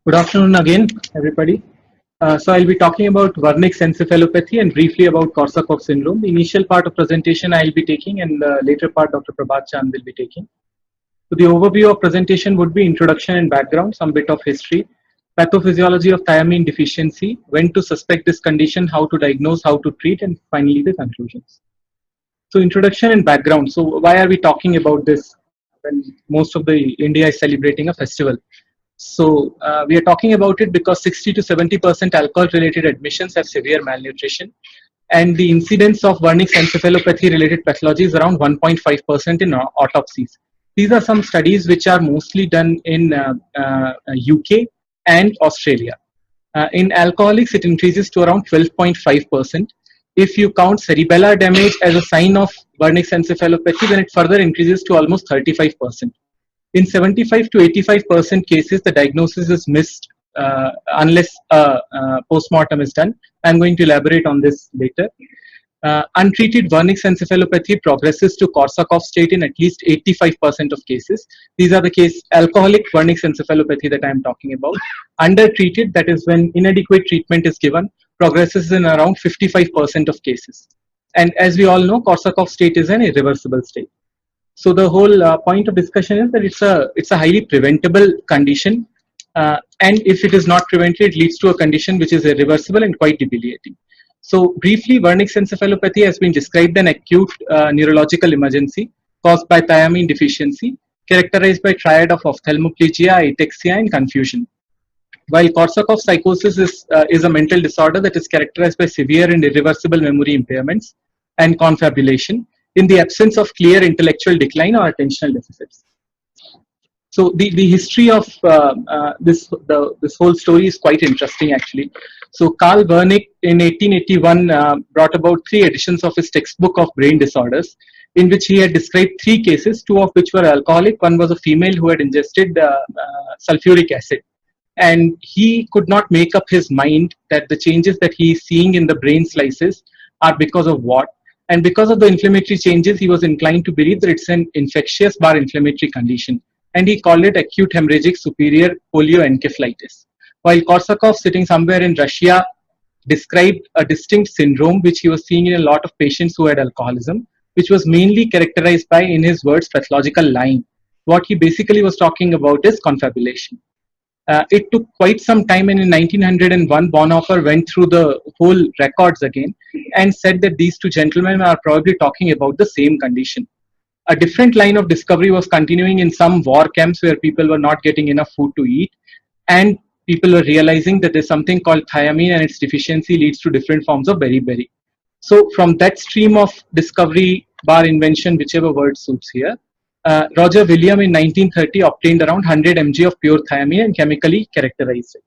Good afternoon again, everybody. So I'll be talking about Wernicke's encephalopathy and briefly about Korsakoff syndrome. The initial part of presentation I'll be taking, and the later part Dr. Prabhat Chand will be taking. So the overview of presentation would be introduction and background, some bit of history, pathophysiology of thiamine deficiency, when to suspect this condition, how to diagnose, how to treat, and finally the conclusions. So introduction and background. So why are we talking about this when most of the India is celebrating a festival? So we are talking about it because 60 to 70% alcohol-related admissions have severe malnutrition, and the incidence of Wernicke's encephalopathy-related pathology is around 1.5% in autopsies. These are some studies which are mostly done in UK and Australia. In alcoholics, it increases to around 12.5%. If you count cerebellar damage as a sign of Wernicke's encephalopathy, then it further increases to almost 35%. In 75 to 85% cases, the diagnosis is missed unless postmortem is done. I'm going to elaborate on this later. Untreated Wernicke's encephalopathy progresses to Korsakoff state in at least 85% of cases. These are the case alcoholic Wernicke's encephalopathy that I'm talking about. Undertreated, that is when inadequate treatment is given, progresses in around 55% of cases. And as we all know, Korsakoff state is an irreversible state. So the whole point of discussion is that it's a highly preventable condition, and if it is not prevented, it leads to a condition which is irreversible and quite debilitating. So briefly, Wernicke's encephalopathy has been described an acute neurological emergency caused by thiamine deficiency, characterized by triad of ophthalmoplegia, ataxia, and confusion. While Korsakoff psychosis is a mental disorder that is characterized by severe and irreversible memory impairments and confabulation, in the absence of clear intellectual decline or attentional deficits. So the history of this whole story is quite interesting actually. So Carl Wernicke in 1881 brought about 3 editions of his textbook of brain disorders, in which he had described 3 cases, 2 of which were alcoholic. One was a female who had ingested sulfuric acid. And he could not make up his mind that the changes that he is seeing in the brain slices are because of what? And because of the inflammatory changes, he was inclined to believe that it's an infectious inflammatory condition. And he called it acute hemorrhagic superior polioencephalitis. While Korsakoff, sitting somewhere in Russia, described a distinct syndrome which he was seeing in a lot of patients who had alcoholism, which was mainly characterized by, in his words, pathological lying. What he basically was talking about is confabulation. It took quite some time, and in 1901, Bonhoeffer went through the whole records again and said that these 2 gentlemen are probably talking about the same condition. A different line of discovery was continuing in some war camps where people were not getting enough food to eat, and people were realizing that there's something called thiamine and its deficiency leads to different forms of beriberi. So from that stream of discovery, invention, whichever word suits here, Roger William in 1930 obtained around 100 mg of pure thiamine and chemically characterized it.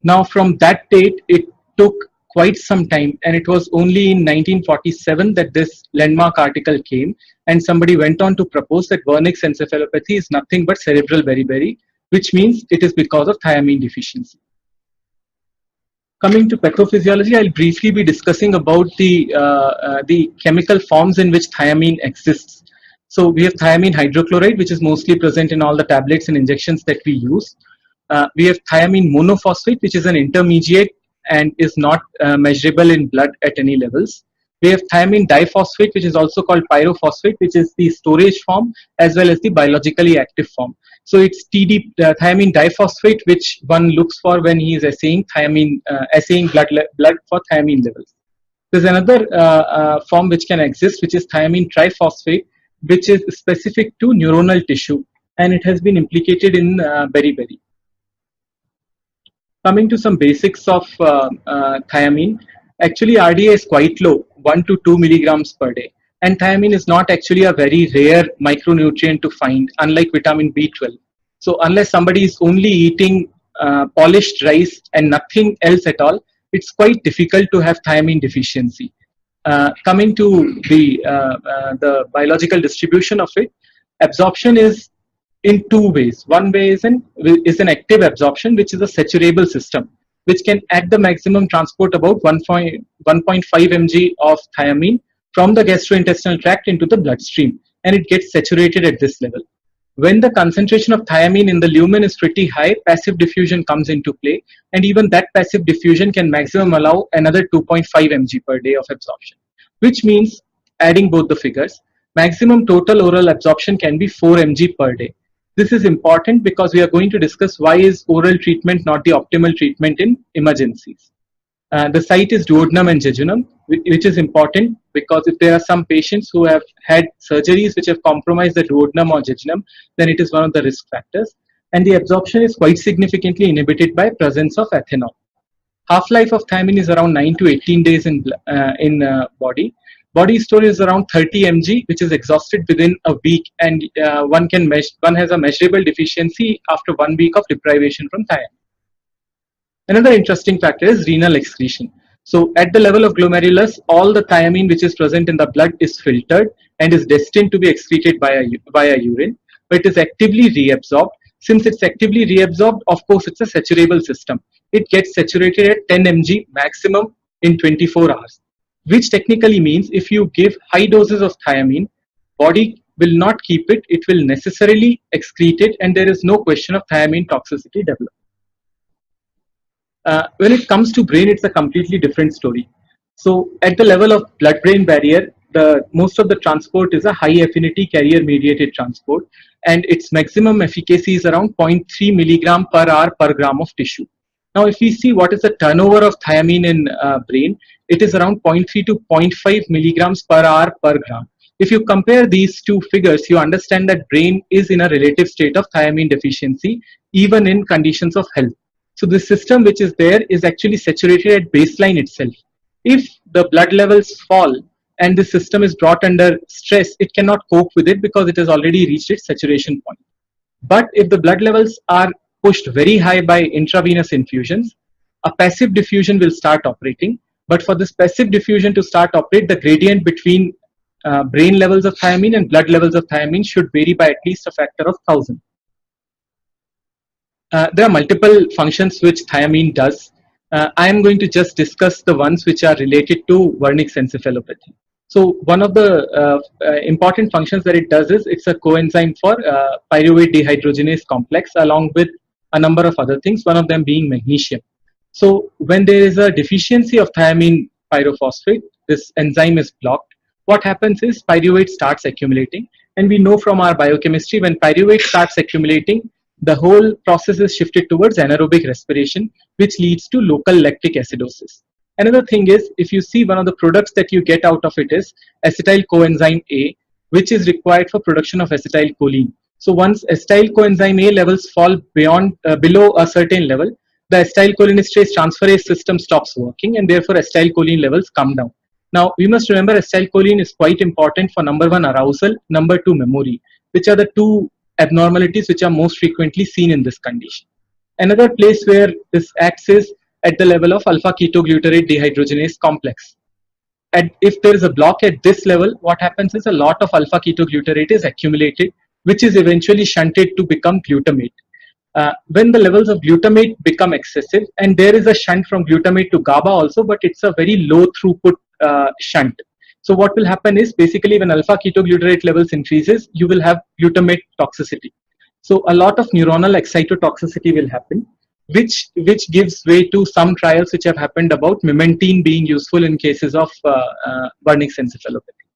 Now from that date, it took quite some time, and it was only in 1947 that this landmark article came, and somebody went on to propose that Wernicke's encephalopathy is nothing but cerebral beriberi, which means it is because of thiamine deficiency. Coming to pathophysiology, I'll briefly be discussing about the chemical forms in which thiamine exists. So we have thiamine hydrochloride, which is mostly present in all the tablets and injections that we use. We have thiamine monophosphate, which is an intermediate and is not measurable in blood at any levels. We have thiamine diphosphate, which is also called pyrophosphate, which is the storage form as well as the biologically active form. So it's thiamine diphosphate, which one looks for when he is assaying blood for thiamine levels. There's another form which can exist, which is thiamine triphosphate, which is specific to neuronal tissue, and it has been implicated in beriberi. Coming to some basics of thiamine, actually RDA is quite low, 1 to 2 milligrams per day. And thiamine is not actually a very rare micronutrient to find, unlike vitamin B12. So unless somebody is only eating polished rice and nothing else at all, it's quite difficult to have thiamine deficiency. Coming to the biological distribution of it, absorption is in 2 ways. One way is an active absorption, which is a saturable system, which can at the maximum transport about 1.5 mg of thiamine from the gastrointestinal tract into the bloodstream, and it gets saturated at this level. When the concentration of thiamine in the lumen is pretty high, passive diffusion comes into play, and even that passive diffusion can maximum allow another 2.5 mg per day of absorption, which means, adding both the figures, maximum total oral absorption can be 4 mg per day. This is important because we are going to discuss why is oral treatment not the optimal treatment in emergencies. The site is duodenum and jejunum, which is important because if there are some patients who have had surgeries which have compromised the duodenum or jejunum, then it is one of the risk factors. And the absorption is quite significantly inhibited by presence of ethanol. Half-life of thiamine is around 9 to 18 days in body. Body storage is around 30 mg, which is exhausted within a week, and one has a measurable deficiency after 1 week of deprivation from thiamine. Another interesting factor is renal excretion. So at the level of glomerulus, all the thiamine which is present in the blood is filtered and is destined to be excreted via urine, but it is actively reabsorbed. Since it's actively reabsorbed, of course, it's a saturable system. It gets saturated at 10 mg maximum in 24 hours, which technically means if you give high doses of thiamine, body will not keep it, it will necessarily excrete it, and there is no question of thiamine toxicity developing. When it comes to brain, it's a completely different story. So at the level of blood-brain barrier, most of the transport is a high-affinity carrier-mediated transport, and its maximum efficacy is around 0.3 milligram per hour per gram of tissue. Now, if we see what is the turnover of thiamine in brain, it is around 0.3 to 0.5 milligrams per hour per gram. If you compare these two figures, you understand that brain is in a relative state of thiamine deficiency, even in conditions of health. So the system which is there is actually saturated at baseline itself. If the blood levels fall and the system is brought under stress, it cannot cope with it because it has already reached its saturation point. But if the blood levels are pushed very high by intravenous infusions, a passive diffusion will start operating. But for this passive diffusion to start operate, the gradient between brain levels of thiamine and blood levels of thiamine should vary by at least a factor of 1000. There are multiple functions which thiamine does. I am going to just discuss the ones which are related to Wernicke's encephalopathy. So one of the important functions that it does is it's a coenzyme for pyruvate dehydrogenase complex along with a number of other things, one of them being magnesium. So when there is a deficiency of thiamine pyrophosphate, this enzyme is blocked. What happens is pyruvate starts accumulating, and we know from our biochemistry when pyruvate starts accumulating, the whole process is shifted towards anaerobic respiration, which leads to local lactic acidosis. Another thing is, if you see, one of the products that you get out of it is acetyl coenzyme A, which is required for production of acetylcholine. So once acetyl coenzyme A levels fall below a certain level, the acetylcholinesterase transferase system stops working, and therefore acetylcholine levels come down. Now, we must remember acetylcholine is quite important for number 1, arousal, number 2, memory, which are the two abnormalities which are most frequently seen in this condition. Another place where this acts is at the level of alpha ketoglutarate dehydrogenase complex. And if there is a block at this level, what happens is a lot of alpha ketoglutarate is accumulated, which is eventually shunted to become glutamate. When the levels of glutamate become excessive, and there is a shunt from glutamate to GABA also, but it's a very low throughput shunt. So what will happen is basically when alpha ketoglutarate levels increases, you will have glutamate toxicity. So a lot of neuronal excitotoxicity will happen, which gives way to some trials which have happened about memantine being useful in cases of Wernicke's encephalopathy.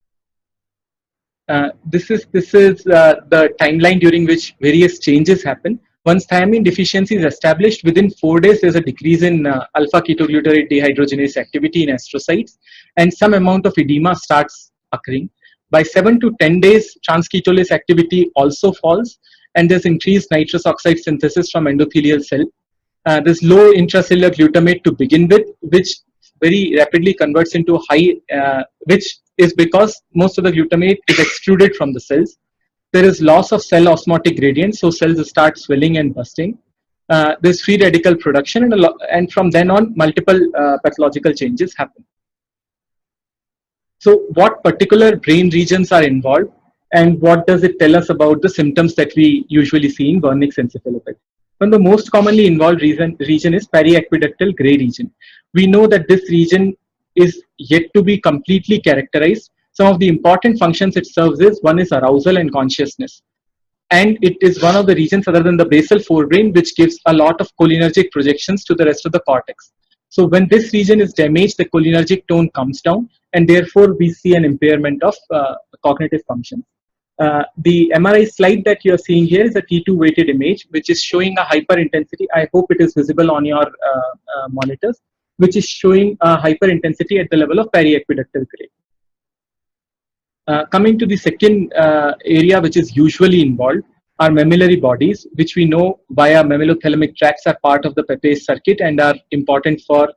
This is the timeline during which various changes happen. Once thiamine deficiency is established, within 4 days there's a decrease in alpha ketoglutarate dehydrogenase activity in astrocytes, and some amount of edema starts occurring. By 7 to 10 days, transketolase activity also falls, and there's increased nitrous oxide synthesis from endothelial cell. There's low intracellular glutamate to begin with, which very rapidly converts into high, which is because most of the glutamate is excluded from the cells. There is loss of cell osmotic gradient, so cells start swelling and busting. There's free radical production, and from then on, multiple pathological changes happen. So what particular brain regions are involved, and what does it tell us about the symptoms that we usually see in Wernicke's encephalopathy? One of the most commonly involved region is periaqueductal gray region. We know that this region is yet to be completely characterized. Some of the important functions it serves is, one is arousal and consciousness. and it is one of the regions other than the basal forebrain which gives a lot of cholinergic projections to the rest of the cortex. So when this region is damaged, the cholinergic tone comes down, and therefore we see an impairment of cognitive function. The MRI slide that you are seeing here is a T2 weighted image, which is showing a hyper intensity. I hope it is visible on your monitors, which is showing a hyper intensity at the level of periaqueductal grade. Coming to the second area which is usually involved are mammillary bodies, which we know via mammillothalamic tracts are part of the Pepys circuit and are important for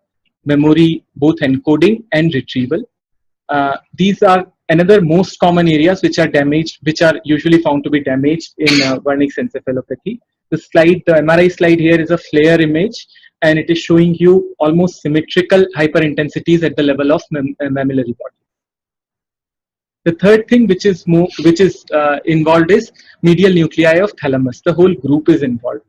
memory, both encoding and retrieval. These are another most common areas which are damaged, which are usually found to be damaged in Wernicke's encephalopathy. The MRI slide here is a FLAIR image, and it is showing you almost symmetrical hyperintensities at the level of mammillary body. The third thing which is involved is medial nuclei of thalamus. The whole group is involved.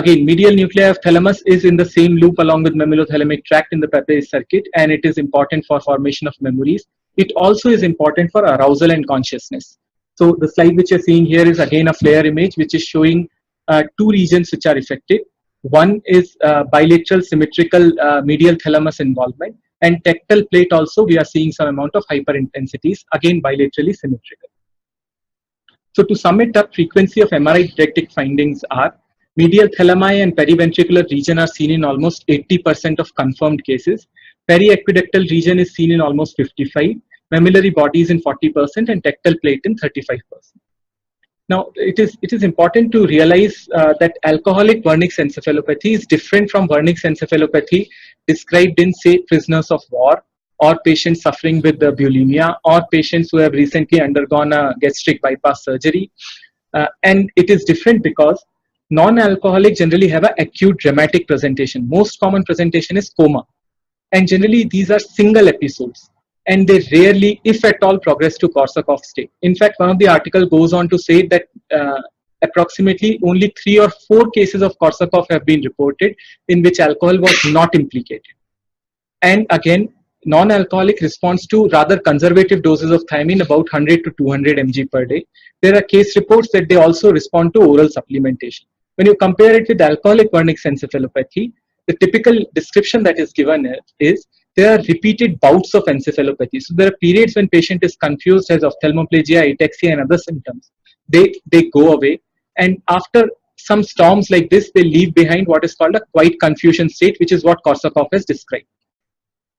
Medial nuclei of thalamus is in the same loop along with mammillothalamic tract in the Pepys circuit, and it is important for formation of memories. It also is important for arousal and consciousness. So the slide which you're seeing here is again a FLAIR image, which is showing two regions which are affected. One is bilateral symmetrical medial thalamus involvement, and tectal plate also we are seeing some amount of hyperintensities, again bilaterally symmetrical. So to sum it up, frequency of MRI detected findings are medial thalami and periventricular region are seen in almost 80% of confirmed cases. Periaqueductal region is seen in almost 55%, mammillary bodies in 40%, and tectal plate in 35%. Now, it is important to realize that alcoholic Wernicke's encephalopathy is different from Wernicke's encephalopathy described in, say, prisoners of war, or patients suffering with bulimia, or patients who have recently undergone a gastric bypass surgery. And it is different because non-alcoholic generally have an acute dramatic presentation. Most common presentation is coma. And generally, these are single episodes, and they rarely, if at all, progress to Korsakoff state. In fact, one of the articles goes on to say that approximately only 3 or 4 cases of Korsakoff have been reported in which alcohol was not implicated. And again, non-alcoholic responds to rather conservative doses of thiamine, about 100 to 200 mg per day. There are case reports that they also respond to oral supplementation. When you compare it with alcoholic Wernicke's encephalopathy, the typical description that is given is there are repeated bouts of encephalopathy. So there are periods when patient is confused, has ophthalmoplegia, ataxia, and other symptoms. They go away, and after some storms like this, they leave behind what is called a quiet confusion state, which is what Korsakoff has described.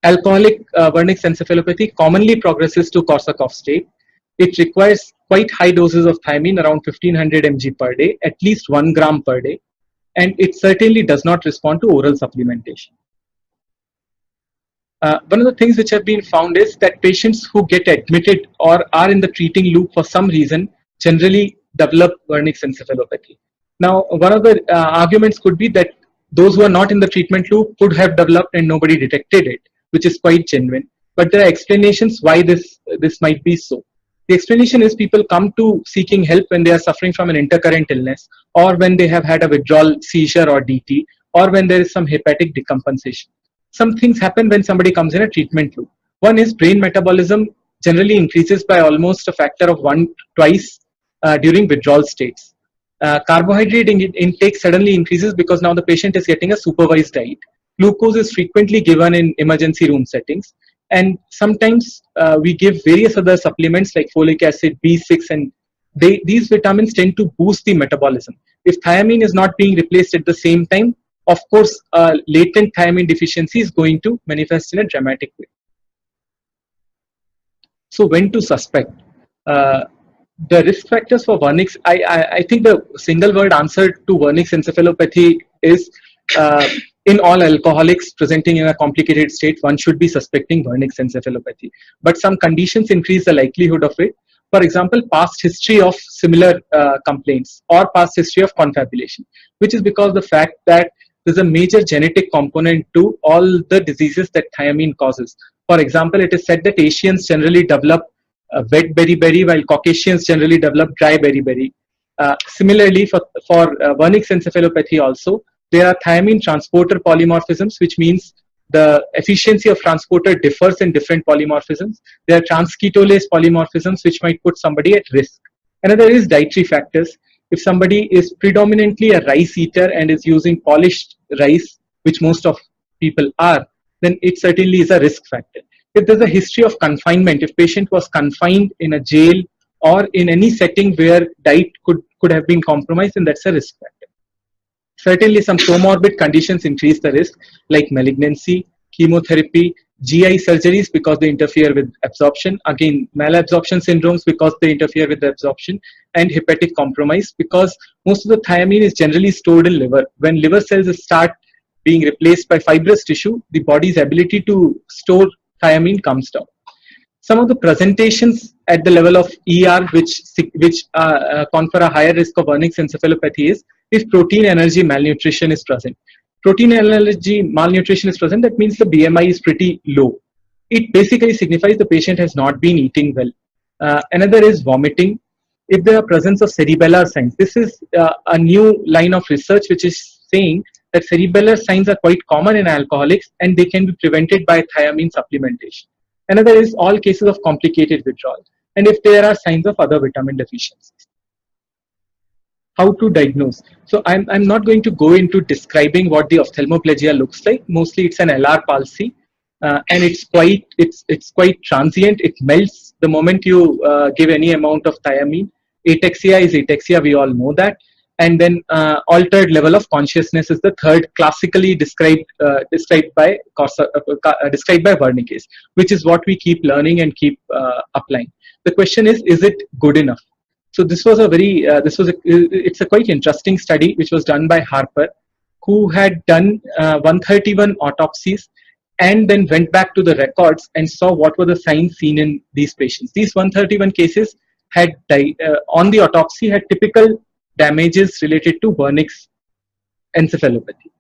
Alcoholic Wernicke's encephalopathy commonly progresses to Korsakoff state. It requires quite high doses of thiamine, around 1500 mg per day, at least 1 gram per day, and it certainly does not respond to oral supplementation. One of the things which have been found is that patients who get admitted or are in the treating loop for some reason generally develop Wernicke's encephalopathy. Now, one of the arguments could be that those who are not in the treatment loop could have developed and nobody detected it, which is quite genuine. But there are explanations why this might be so. The explanation is people come to seeking help when they are suffering from an intercurrent illness, or when they have had a withdrawal seizure or DT, or when there is some hepatic decompensation. Some things happen when somebody comes in a treatment loop. One is brain metabolism generally increases by almost a factor of 1-2 during withdrawal states. Carbohydrate intake suddenly increases because now the patient is getting a supervised diet. Glucose is frequently given in emergency room settings. And sometimes we give various other supplements like folic acid, B6, and these vitamins tend to boost the metabolism. If thiamine is not being replaced at the same time, of course, latent thiamine deficiency is going to manifest in a dramatic way. So when to suspect? The risk factors for Wernicke's, I think the single word answer to Wernicke's encephalopathy is in all alcoholics presenting in a complicated state, one should be suspecting Wernicke's encephalopathy. But some conditions increase the likelihood of it. For example, past history of similar complaints or past history of confabulation, which is because the fact that there's a major genetic component to all the diseases that thiamine causes. For example, it is said that Asians generally develop wet beriberi, while Caucasians generally develop dry beriberi. Similarly, for Wernicke's encephalopathy also, there are thiamine transporter polymorphisms, which means the efficiency of transporter differs in different polymorphisms. There are transketolase polymorphisms, which might put somebody at risk. Another is dietary factors. If somebody is predominantly a rice eater and is using polished rice, which most of people are, then it certainly is a risk factor. If there's a history of confinement, if patient was confined in a jail or in any setting where diet could have been compromised, then that's a risk factor. Certainly, some comorbid conditions increase the risk, like malignancy, chemotherapy, GI surgeries because they interfere with absorption, again malabsorption syndromes because they interfere with the absorption, and hepatic compromise because most of the thiamine is generally stored in liver. When liver cells start being replaced by fibrous tissue, the body's ability to store thiamine comes down. Some of the presentations at the level of ER which confer a higher risk of Wernicke's encephalopathy is if protein energy malnutrition is present. Protein energy malnutrition is present, that means the BMI is pretty low. It basically signifies the patient has not been eating well. Another is vomiting. If there are presence of cerebellar signs, this is a new line of research which is saying that cerebellar signs are quite common in alcoholics and they can be prevented by thiamine supplementation. Another is all cases of complicated withdrawal, and if there are signs of other vitamin deficiencies. How to diagnose? So I'm not going to go into describing what the ophthalmoplegia looks like. Mostly it's an LR palsy, and it's quite transient. It melts the moment you give any amount of thiamine. Ataxia is ataxia, we all know that. And then altered level of consciousness is the third classically described by Wernicke's, which is what we keep learning and keep applying. The question is it good enough? So this was it's a quite interesting study which was done by Harper, who had done 131 autopsies and then went back to the records and saw what were the signs seen in these patients. These 131 cases had on the autopsy had typical damages related to Wernicke's encephalopathy.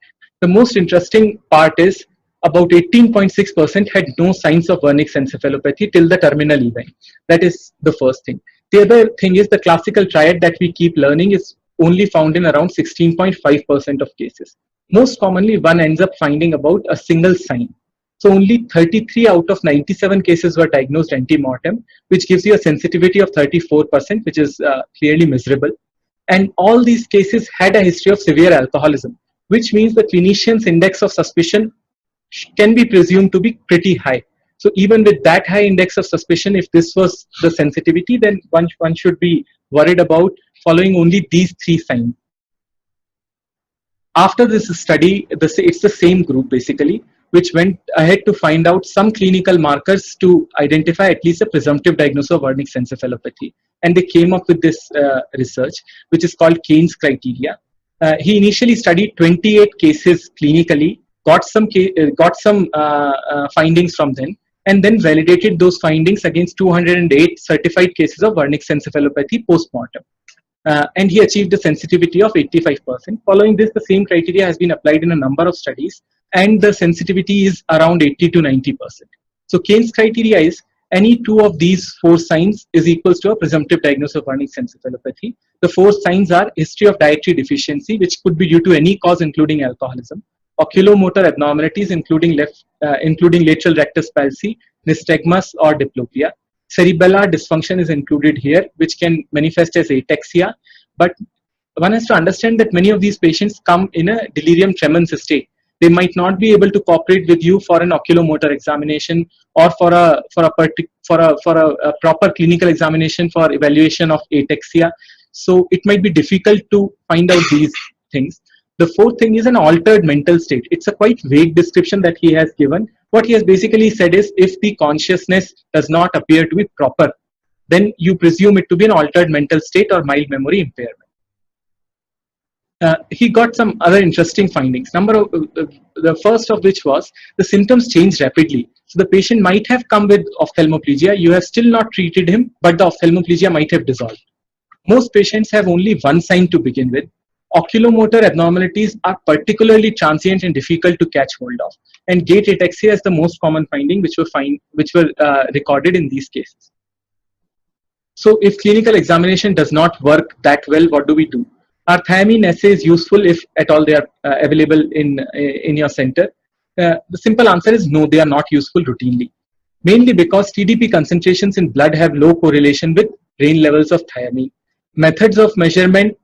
The most interesting part is about 18.6% had no signs of Wernicke's encephalopathy till the terminal event. That is the first thing. The other thing is the classical triad that we keep learning is only found in around 16.5% of cases. Most commonly, one ends up finding about a single sign. So only 33 out of 97 cases were diagnosed ante-mortem, which gives you a sensitivity of 34%, which is clearly miserable. And all these cases had a history of severe alcoholism, which means the clinician's index of suspicion can be presumed to be pretty high. So even with that high index of suspicion, if this was the sensitivity, then one should be worried about following only these three signs. After this study, it's the same group basically, which went ahead to find out some clinical markers to identify at least a presumptive diagnosis of Wernicke's encephalopathy. And they came up with this research, which is called Kane's criteria. He initially studied 28 cases clinically, got some findings from them, and then validated those findings against 208 certified cases of Wernicke's encephalopathy post-mortem. And he achieved a sensitivity of 85%. Following this, the same criteria has been applied in a number of studies, and the sensitivity is around 80 to 90%. So Kane's criteria is any two of these four signs is equals to a presumptive diagnosis of Wernicke's encephalopathy. The four signs are history of dietary deficiency, which could be due to any cause, including alcoholism, oculomotor abnormalities, including lateral rectus palsy, nystagmus, or diplopia. Cerebellar dysfunction is included here, which can manifest as ataxia, but one has to understand that many of these patients come in a delirium tremens state. They might not be able to cooperate with you for an oculomotor examination or for a proper clinical examination for evaluation of ataxia. So it might be difficult to find out these things. The fourth thing is an altered mental state. It's a quite vague description that he has given. What he has basically said is if the consciousness does not appear to be proper, then you presume it to be an altered mental state or mild memory impairment. He got some other interesting findings. The first of which was the symptoms change rapidly. So the patient might have come with ophthalmoplegia. You have still not treated him, but the ophthalmoplegia might have dissolved. Most patients have only one sign to begin with. Oculomotor abnormalities are particularly transient and difficult to catch hold of. And gait ataxia is the most common finding which were recorded in these cases. So if clinical examination does not work that well, what do we do? Are thiamine assays useful if at all they are available in your center? The simple answer is no, they are not useful routinely. Mainly because TDP concentrations in blood have low correlation with brain levels of thiamine. methods of measurement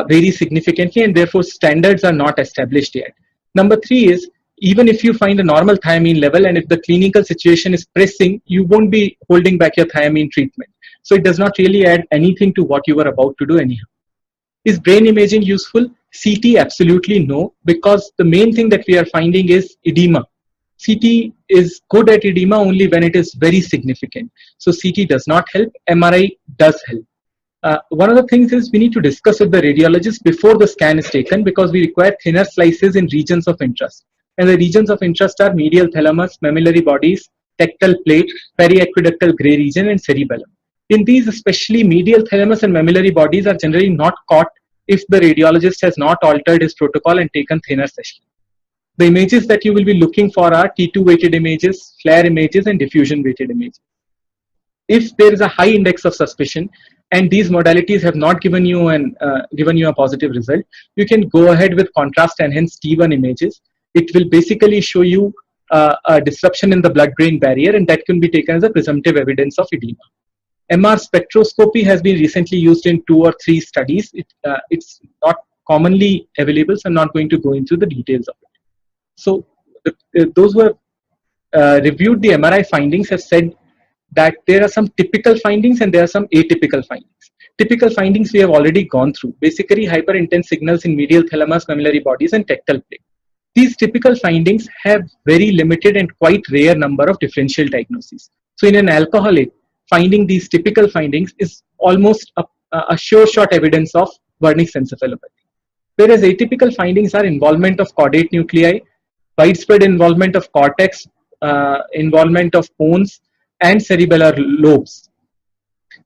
vary significantly, and therefore standards are not established yet. Number 3 is, even if you find a normal thiamine level and if the clinical situation is pressing, you won't be holding back your thiamine treatment. So it does not really add anything to what you were about to do anyhow. Is brain imaging useful? CT, absolutely no, because the main thing that we are finding is edema. CT is good at edema only when it is very significant. So CT does not help, MRI does help. One of the things is we need to discuss with the radiologist before the scan is taken, because we require thinner slices in regions of interest. And the regions of interest are medial thalamus, mammillary bodies, tectal plate, periaqueductal gray region, and cerebellum. In these, especially medial thalamus and mammillary bodies are generally not caught if the radiologist has not altered his protocol and taken thinner sessions. The images that you will be looking for are T2 weighted images, FLAIR images, and diffusion weighted images. If there is a high index of suspicion and these modalities have not given you a positive result, you can go ahead with contrast enhanced T1 images. It will basically show you a disruption in the blood-brain barrier, and that can be taken as a presumptive evidence of edema. MR spectroscopy has been recently used in 2 or 3 studies. It's not commonly available, so I'm not going to go into the details of it. So those who have reviewed the MRI findings have said that there are some typical findings and there are some atypical findings. Typical findings we have already gone through, basically hyperintense signals in medial thalamus, mammillary bodies, and tectal plate. These typical findings have very limited and quite rare number of differential diagnoses. So in an alcoholic, finding these typical findings is almost a sure shot evidence of Wernicke's encephalopathy. Whereas atypical findings are involvement of caudate nuclei, widespread involvement of cortex, involvement of bones, and cerebellar lobes.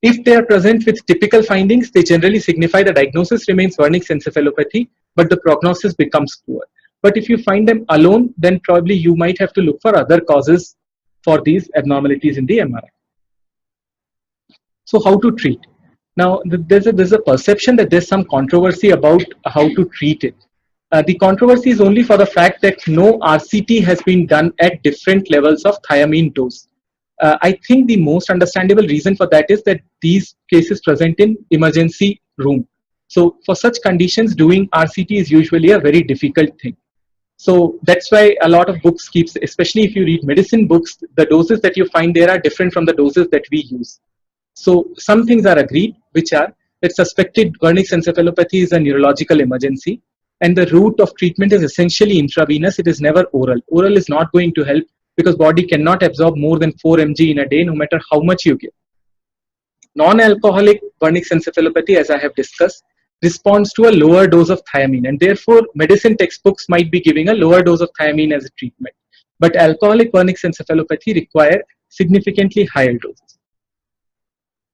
If they are present with typical findings, they generally signify the diagnosis remains Wernicke's encephalopathy, but the prognosis becomes poor. But if you find them alone, then probably you might have to look for other causes for these abnormalities in the MRI. So how to treat? Now, there's a perception that there's some controversy about how to treat it. The controversy is only for the fact that no RCT has been done at different levels of thiamine dose. I think the most understandable reason for that is that these cases present in emergency room. So for such conditions, doing RCT is usually a very difficult thing. So that's why a lot of books keeps, especially if you read medicine books, the doses that you find there are different from the doses that we use. So some things are agreed, which are that suspected Wernicke's encephalopathy is a neurological emergency, and the route of treatment is essentially intravenous. It is never oral. Oral is not going to help because body cannot absorb more than 4 mg in a day, no matter how much you give. Non-alcoholic Wernicke's encephalopathy, as I have discussed, responds to a lower dose of thiamine, and therefore medicine textbooks might be giving a lower dose of thiamine as a treatment. But alcoholic Wernicke's encephalopathy require significantly higher doses.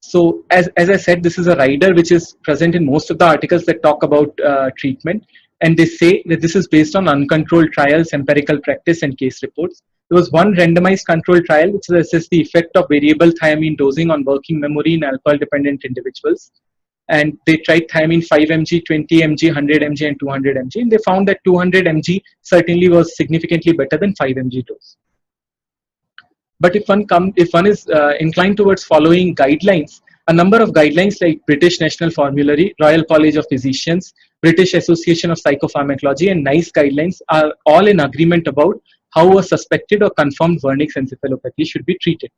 So as I said, this is a rider which is present in most of the articles that talk about treatment, and they say that this is based on uncontrolled trials, empirical practice, and case reports. There was one randomized controlled trial which assessed the effect of variable thiamine dosing on working memory in alcohol-dependent individuals. And they tried thiamine 5 mg, 20 mg, 100 mg, and 200 mg, and they found that 200 mg certainly was significantly better than 5 mg dose. But if one is inclined towards following guidelines, a number of guidelines like British National Formulary, Royal College of Physicians, British Association of Psychopharmacology, and NICE guidelines are all in agreement about how a suspected or confirmed Wernicke's encephalopathy should be treated.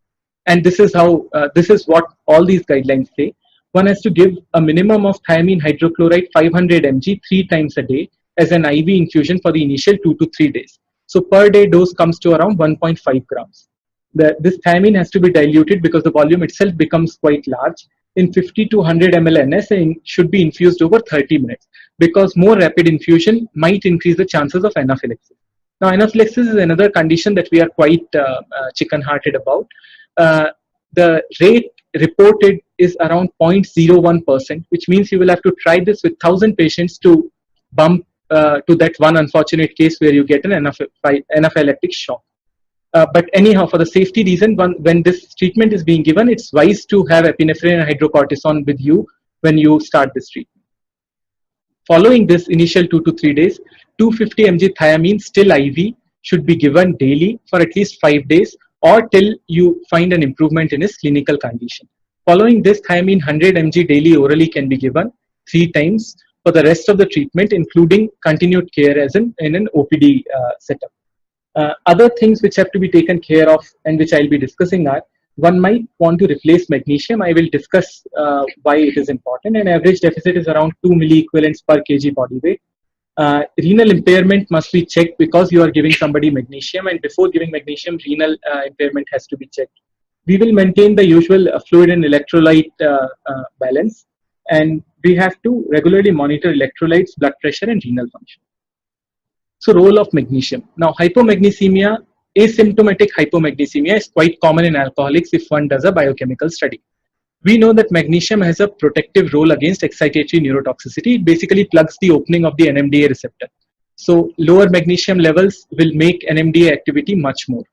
And this is what all these guidelines say. One has to give a minimum of thiamine hydrochloride 500 mg 3 times a day as an IV infusion for the initial 2 to 3 days. So per day dose comes to around 1.5 grams. This thiamine has to be diluted because the volume itself becomes quite large in 50 to 100 ml NS, and should be infused over 30 minutes because more rapid infusion might increase the chances of anaphylaxis. Now, anaphylaxis is another condition that we are quite chicken-hearted about. The rate reported is around 0.01%, which means you will have to try this with 1,000 patients to bump to that one unfortunate case where you get an anaphylactic shock. But anyhow, for the safety reason, when this treatment is being given, it's wise to have epinephrine and hydrocortisone with you when you start this treatment. Following this initial 2 to 3 days, 250 mg thiamine still IV should be given daily for at least 5 days or till you find an improvement in his clinical condition. Following this, thiamine 100 mg daily orally can be given 3 times for the rest of the treatment, including continued care as in an OPD setup. Other things which have to be taken care of and which I'll be discussing are, one might want to replace magnesium. I will discuss why it is important. An average deficit is around 2 milliequivalents per kg body weight. Renal impairment must be checked because you are giving somebody magnesium, and before giving magnesium, renal impairment has to be checked. We will maintain the usual fluid and electrolyte balance, and we have to regularly monitor electrolytes, blood pressure, and renal function. So, role of magnesium. Now, hypomagnesemia, asymptomatic hypomagnesemia is quite common in alcoholics if one does a biochemical study. We know that magnesium has a protective role against excitatory neurotoxicity. It basically plugs the opening of the NMDA receptor. So, lower magnesium levels will make NMDA activity much more.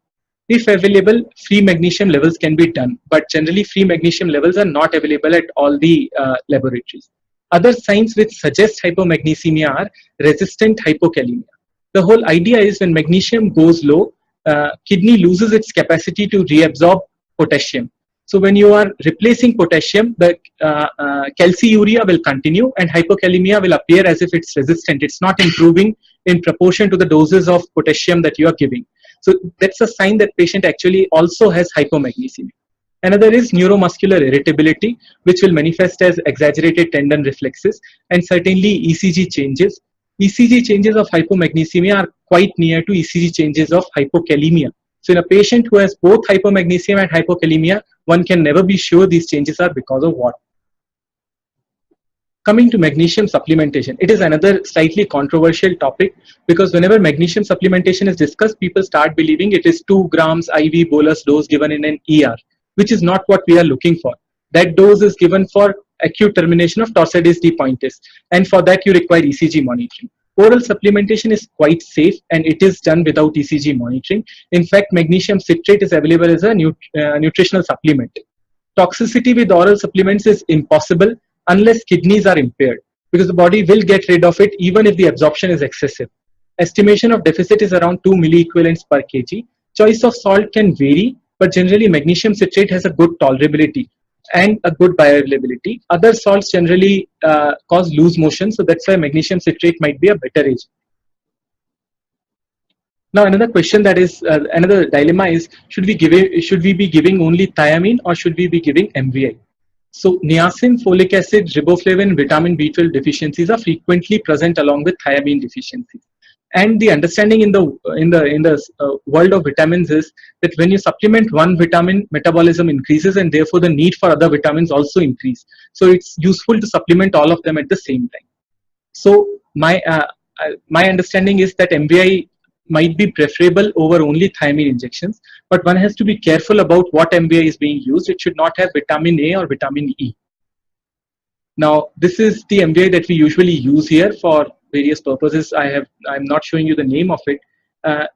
If available, free magnesium levels can be done, but generally free magnesium levels are not available at all the laboratories. Other signs which suggest hypomagnesemia are resistant hypokalemia. The whole idea is when magnesium goes low, kidney loses its capacity to reabsorb potassium. So when you are replacing potassium, the calciuria will continue and hypokalemia will appear as if it's resistant. It's not improving in proportion to the doses of potassium that you are giving. So that's a sign that patient actually also has hypomagnesemia. Another is neuromuscular irritability, which will manifest as exaggerated tendon reflexes, and certainly ECG changes. ECG changes of hypomagnesemia are quite near to ECG changes of hypokalemia. So in a patient who has both hypomagnesemia and hypokalemia, one can never be sure these changes are because of what. Coming to magnesium supplementation, it is another slightly controversial topic because whenever magnesium supplementation is discussed, people start believing it is 2 grams IV bolus dose given in an ER, which is not what we are looking for. That dose is given for acute termination of torsades de pointes, and for that you require ECG monitoring. Oral supplementation is quite safe and it is done without ECG monitoring. In fact, magnesium citrate is available as a nutritional supplement. Toxicity with oral supplements is impossible unless kidneys are impaired, because the body will get rid of it even if the absorption is excessive. Estimation of deficit is around 2 milliequivalents per kg. Choice of salt can vary, but generally magnesium citrate has a good tolerability and a good bioavailability. Other salts generally cause loose motion, so that's why magnesium citrate might be a better agent. Now another question that is, another dilemma is, should we be giving only thiamine or should we be giving MVI? So niacin, folic acid, riboflavin, vitamin B12 deficiencies are frequently present along with thiamine deficiencies. And the understanding in the world of vitamins is that when you supplement one vitamin, metabolism increases and therefore the need for other vitamins also increase. So it's useful to supplement all of them at the same time. So my understanding is that MVI might be preferable over only thiamine injections, but one has to be careful about what MVI is being used. It should not have vitamin A or vitamin E. Now, this is the MVI that we usually use here for various purposes. I'm not showing you the name of it.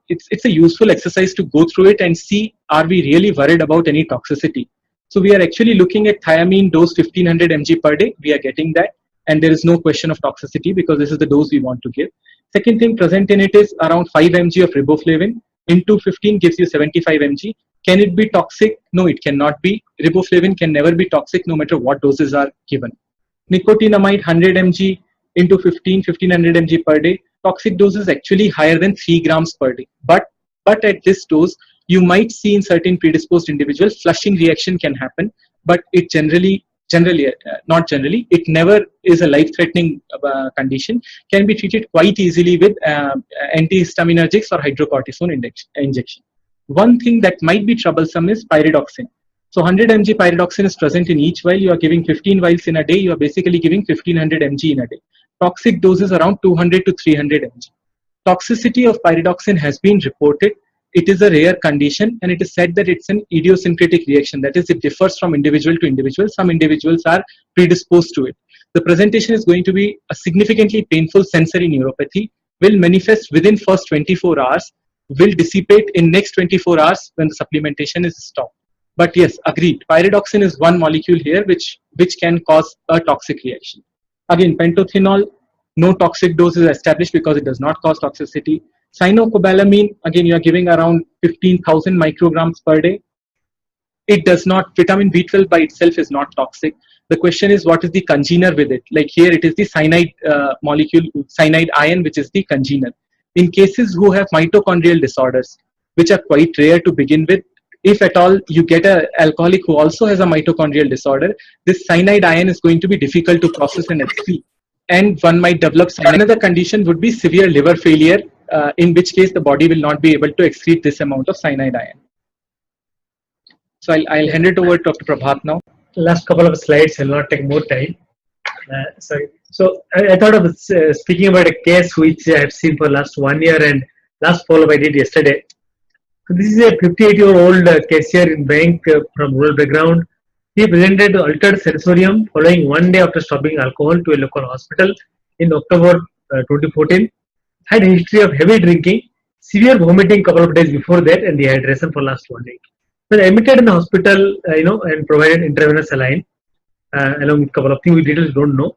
It's a useful exercise to go through it and see, are we really worried about any toxicity? So we are actually looking at thiamine dose 1500 mg per day. We are getting that, and there is no question of toxicity because this is the dose we want to give. Second thing present in it is around 5 mg of riboflavin into 15 gives you 75 mg. Can it be toxic? No, it cannot be. Riboflavin can never be toxic no matter what doses are given. Nicotinamide 100 mg into 1500 mg per day. Toxic dose is actually higher than 3 grams per day. But at this dose, you might see in certain predisposed individuals, flushing reaction can happen, but it not generally, it never is a life-threatening condition, can be treated quite easily with antihistaminergics or hydrocortisone injection. One thing that might be troublesome is pyridoxine. So 100 mg pyridoxine is present in each vial. You are giving 15 vials in a day. You are basically giving 1500 mg in a day. Toxic doses around 200 to 300 mg. Toxicity of pyridoxine has been reported. It is a rare condition and it is said that it's an idiosyncratic reaction. That is, it differs from individual to individual. Some individuals are predisposed to it. The presentation is going to be a significantly painful sensory neuropathy, will manifest within first 24 hours, will dissipate in next 24 hours when the supplementation is stopped. But yes, agreed, pyridoxine is one molecule here which can cause a toxic reaction. Again, pentothenol, no toxic dose is established because it does not cause toxicity. Cyanocobalamin, again, you are giving around 15,000 micrograms per day. it does not, vitamin B12 by itself is not toxic. The question is, what is the congener with it? Like here, it is the cyanide molecule, cyanide ion, which is the congener. In cases who have mitochondrial disorders, which are quite rare to begin with, if at all you get an alcoholic who also has a mitochondrial disorder, this cyanide ion is going to be difficult to process and excrete, and one might develop cyanide. Another condition would be severe liver failure, in which case the body will not be able to excrete this amount of cyanide ion. So I'll hand it over to Dr. Prabhat now. Last couple of slides, I'll not take more time. Sorry. So I thought of speaking about a case which I have seen for last 1 year, and last follow-up I did yesterday. So this is a 58-year-old cashier in bank from rural background. He presented altered sensorium following 1 day after stopping alcohol to a local hospital in October 2014. Had a history of heavy drinking, severe vomiting couple of days before that, and dehydration for last 1 week. When admitted in the hospital, and provided intravenous saline, along with a couple of things we details don't know.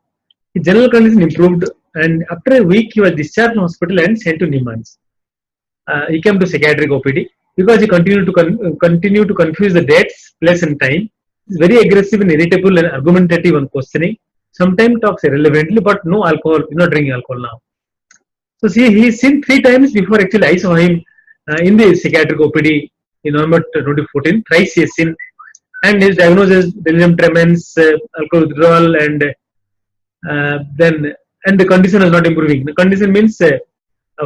His general condition improved, and after a week he was discharged from hospital and sent to Nimmans. He came to psychiatric OPD because he continued to confuse the dates, place, and time. He's very aggressive and irritable and argumentative on questioning. Sometimes talks irrelevantly, but no alcohol, not drinking alcohol now. So see, he's seen 3 times before actually I saw him in the psychiatric OPD in November 2014. Thrice he has seen, and his diagnosis delirium tremens, alcohol withdrawal, and the condition is not improving. The condition means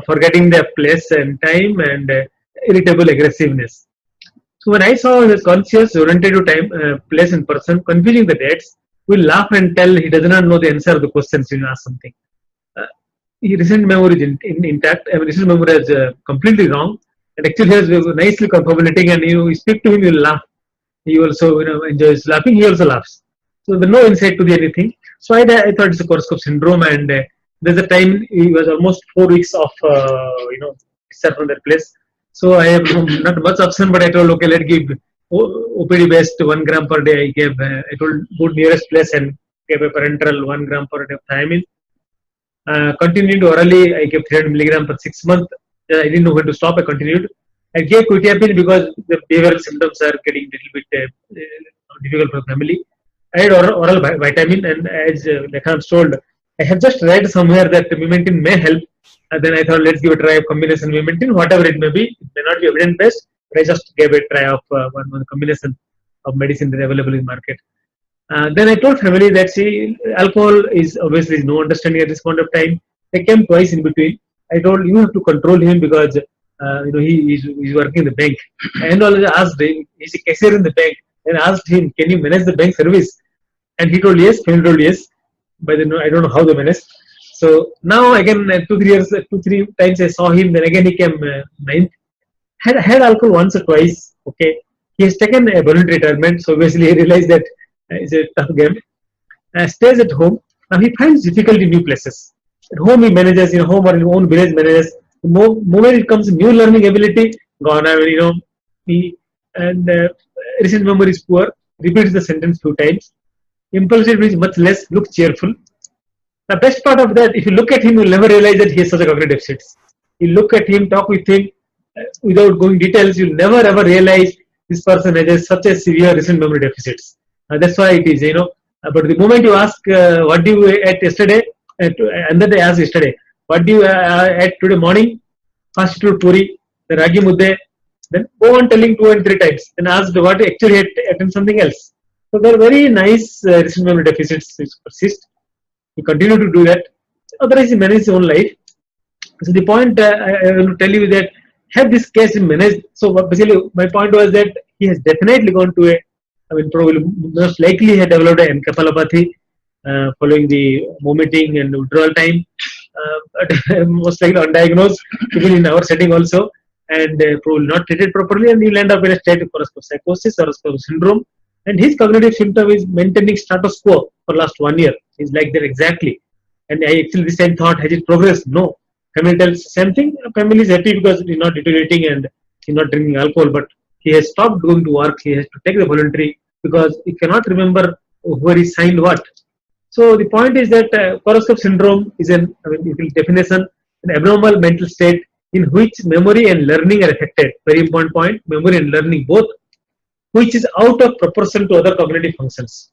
forgetting the place and time, and irritable aggressiveness. So when I saw his conscious, oriented to time, place, and person, confusing the dates, we laugh and tell he does not know the answer of the questions when you ask something. Recent memory is intact. I mean, recent memory is completely wrong, and actually he is nicely confabulating. And you speak to him, you will laugh. He also enjoys laughing. He also laughs. So there's no insight to the anything. So I thought it's a Korsakoff syndrome, and there's a time he was almost 4 weeks of discharge from that place. So I have not much option, but I told, okay, let's give OPD based 1 gram per day. I told go to nearest place and gave a parenteral 1 gram per day of thiamine. Continued orally, I gave 300 milligram for 6 months. I didn't know when to stop. I continued. I gave quetiapine because the behavioral symptoms are getting a little bit difficult for family. I had oral vitamin, and as Lekhan told, I have just read somewhere that Memantine may help. Then I thought, let's give a try of combination Memantine, whatever it may be. It may not be evidence based, but I just gave a try of one combination of medicine that is available in market. Then I told family that alcohol is obviously no understanding at this point of time. I came twice in between. I told you have to control him because he's working in the bank. And always asked him, he's a cashier in the bank, and asked him, can you manage the bank service? And he told yes. Family told yes. But then I don't know how they managed. So now again 2-3 times I saw him. Then again he came 9th. Had alcohol once or twice. Okay, he has taken a voluntary retirement. So basically he realized that it's a tough game. Stays at home. Now he finds difficulty in new places. At home he manages, home or in own village manages. The moment it comes new learning ability, gone. Recent memory is poor. Repeats the sentence 2 times. Impulsive is much less. Looks cheerful. The best part of that, if you look at him, you'll never realize that he has such a cognitive deficits. You look at him, talk with him, without going details, you'll never ever realize this person has such a severe recent memory deficits. That's why it is, but the moment you ask, what do you ate yesterday? And then they asked yesterday, what do you ate today morning? First to puri, the ragi mudde, then go on telling 2 and 3 times, and asked what actually ate and something else. So they're very nice recent memory deficits which persist. He continue to do that. Otherwise, he managed his own life. So the point I want to tell you that have this case managed. So basically, my point was that he has definitely gone to probably most likely he had developed an encephalopathy following the vomiting and withdrawal time. But most likely undiagnosed, even in our setting also, and probably not treated properly, and he'll end up in a state of psychosis or syndrome. And his cognitive symptom is maintaining status quo for last 1 year. He's like that exactly. And I actually this time thought, has it progressed? No. Family tells the same thing. Family is happy because he's not deteriorating and he's not drinking alcohol, but he has stopped going to work. He has to take the voluntary because he cannot remember where he signed what. So the point is that Korsakoff syndrome is definition, an abnormal mental state in which memory and learning are affected. Very important point. Memory and learning both which is out of proportion to other cognitive functions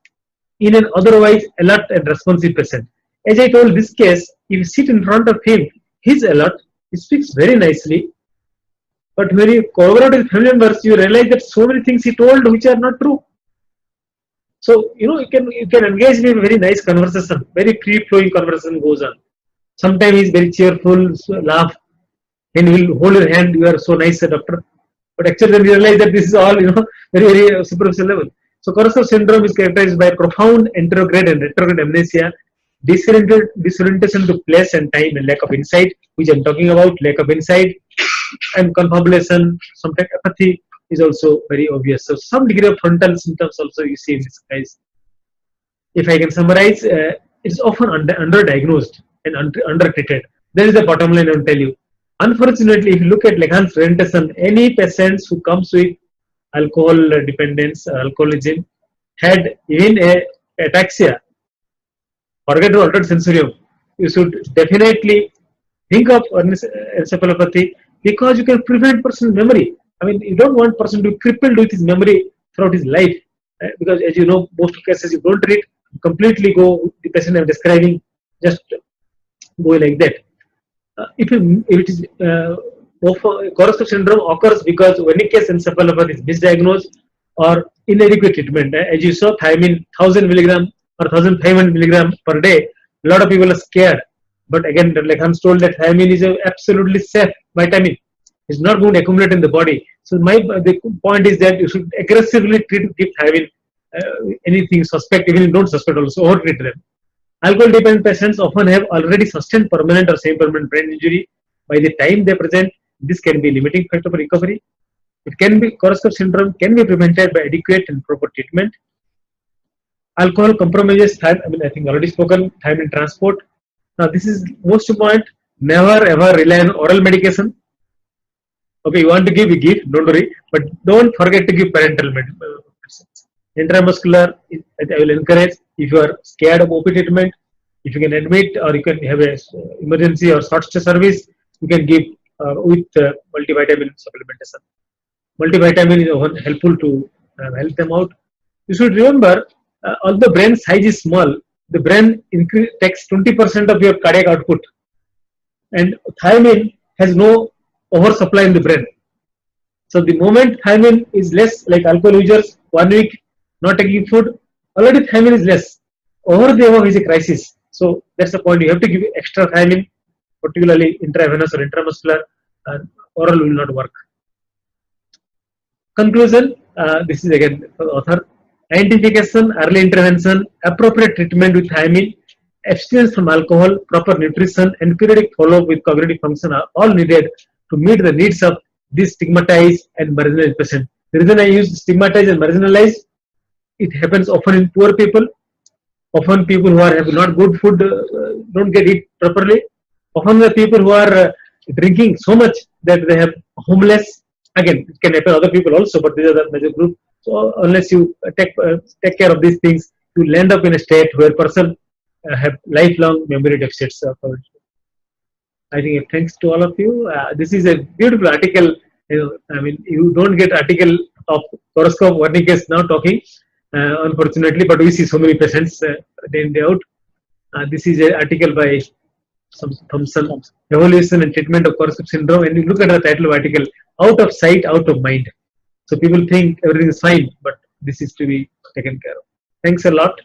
in an otherwise alert and responsive patient. As I told this case, if you sit in front of him, he's alert, he speaks very nicely, but when you corroborate with family members, you realize that so many things he told which are not true. So you can engage in a very nice conversation, very free-flowing conversation goes on. Sometimes he's very cheerful, laugh, and he will hold your hand. You are so nice, doctor. But actually, then you realize that this is all very superficial level. So Korsakoff syndrome is characterized by profound anterograde and retrograde amnesia, disorientation to place and time, and lack of insight, which I'm talking about, lack of insight, and confabulation. Sometimes apathy is also very obvious. So some degree of frontal symptoms also you see in this case. If I can summarize, it's often underdiagnosed and undertreated. There is the bottom line I will tell you. Unfortunately, if you look at Lacan's presentation, any patients who comes with alcohol dependence, alcoholism, had even a ataxia, forget the altered sensorium, you should definitely think of encephalopathy, because you can prevent person's memory. I mean, you don't want person to be crippled with his memory throughout his life, because as you know, most cases you don't treat, completely go the patient I'm describing, just go like that. If it is Korsakoff syndrome occurs because Wernicke's encephalopathy is misdiagnosed or inadequate treatment. As you saw, thiamine 1000 milligram or 1500 milligram per day. A lot of people are scared, but again, like I'm told that thiamine is a absolutely safe vitamin. It's not going to accumulate in the body. So the point is that you should aggressively give thiamine. Anything suspect, even if you don't suspect, also over treat them. Alcohol dependent patients often have already sustained permanent or semi-permanent brain injury. By the time they present, this can be limiting factor for recovery. It can be Korsakoff syndrome can be prevented by adequate and proper treatment. Alcohol compromises time. I think already spoken, time in transport. Now this is most important. Never ever rely on oral medication. Okay, you want to give, you give, don't worry, but don't forget to give parenteral medicines. Intramuscular, I will encourage. If you are scared of OP treatment, if you can admit or you can have a emergency or short stay service, you can give with multivitamin supplementation. Multivitamin is often helpful to help them out. You should remember, although brain size is small, the brain takes 20% of your cardiac output, and thiamine has no oversupply in the brain. So the moment thiamine is less, like alcohol users, 1 week not taking food, already thiamine is less. Over the above is a crisis. So that's the point. You have to give extra thiamine, particularly intravenous or intramuscular, and oral will not work. Conclusion, this is again for the author. Identification, early intervention, appropriate treatment with thiamine, abstinence from alcohol, proper nutrition, and periodic follow-up with cognitive function are all needed to meet the needs of this stigmatized and marginalized patient. The reason I use stigmatized and marginalized, it happens often in poor people, often people who have not good food, don't get it properly, often the people who are drinking so much that they have homeless. Again, it can happen other people also, but these are the major group. So unless you take care of these things, you will end up in a state where person have lifelong memory deficits. I think thanks to all of you. This is a beautiful article. You don't get article of Korsakoff Wernicke now talking, unfortunately, but we see so many patients day in day out. This is an article by Thompson, Evolution and Treatment of Korsakoff Syndrome, and you look at the title of article, Out of Sight, Out of Mind. So people think everything is fine, but this is to be taken care of. Thanks a lot.